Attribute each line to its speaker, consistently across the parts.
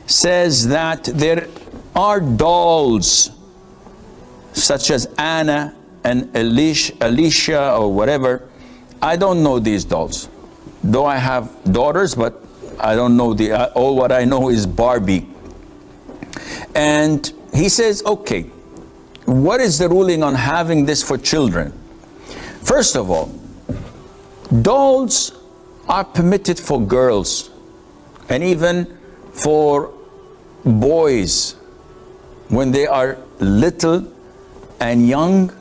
Speaker 1: says that there are dolls such as Anna and Alicia or whatever. I don't know these dolls, though I have daughters, but I don't know all what I know is Barbie. And he says, okay, what is the ruling on having this for children? First of all, dolls are permitted for girls and even for boys when they are little and young.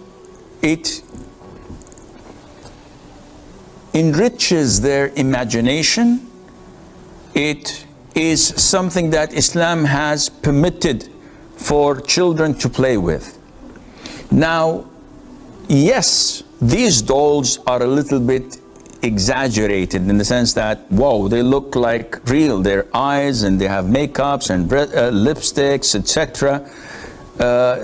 Speaker 1: It enriches their imagination. It is something that Islam has permitted for children to play with. Now, yes, these dolls are a little bit exaggerated in the sense that, whoa, they look like real. Their eyes, and they have makeups and lipsticks, etc.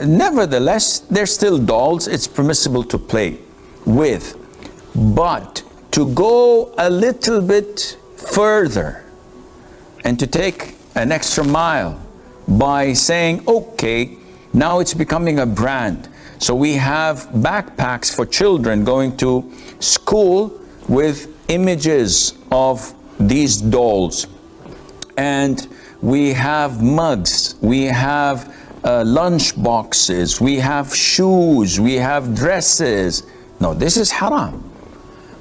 Speaker 1: Nevertheless, they're still dolls. It's permissible to play with. But to go a little bit further and to take an extra mile by saying, okay, now it's becoming a brand. So we have backpacks for children going to school with images of these dolls. And we have mugs, we have lunch boxes, we have shoes, we have dresses. No, this is haram.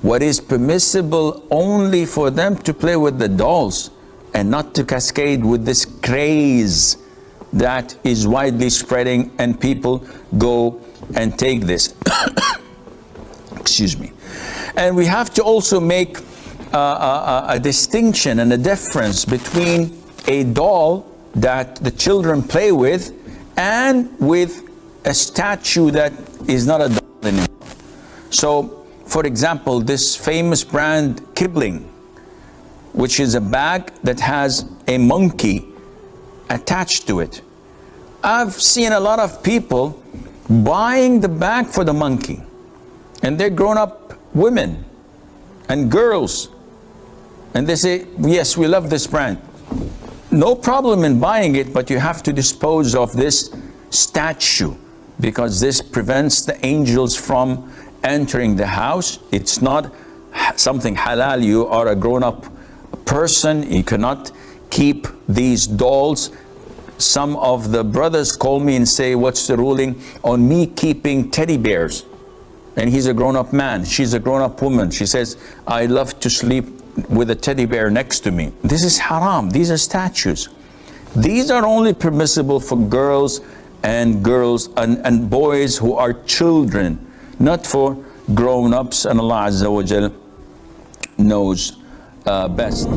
Speaker 1: What is permissible only for them to play with the dolls and not to cascade with this craze that is widely spreading, and people go and take this. Excuse me. And we have to also make a distinction and a difference between a doll that the children play with and with a statue that is not a doll anymore. So, for example, this famous brand Kipling, which is a bag that has a monkey attached to it. I've seen a lot of people buying the bag for the monkey, and they're grown-up women and girls, and they say, yes, we love this brand. No problem in buying it, but you have to dispose of this statue, because this prevents the angels from entering the house. It's not something halal. You are a grown-up person. You cannot keep these dolls. Some of the brothers call me and say, what's the ruling on me keeping teddy bears? And he's a grown-up man. She's a grown-up woman. She says, I love to sleep with a teddy bear next to me. This is haram. These are statues. These are only permissible for girls and and boys who are children, not for grown-ups, and Allah Azza wa Jal knows best.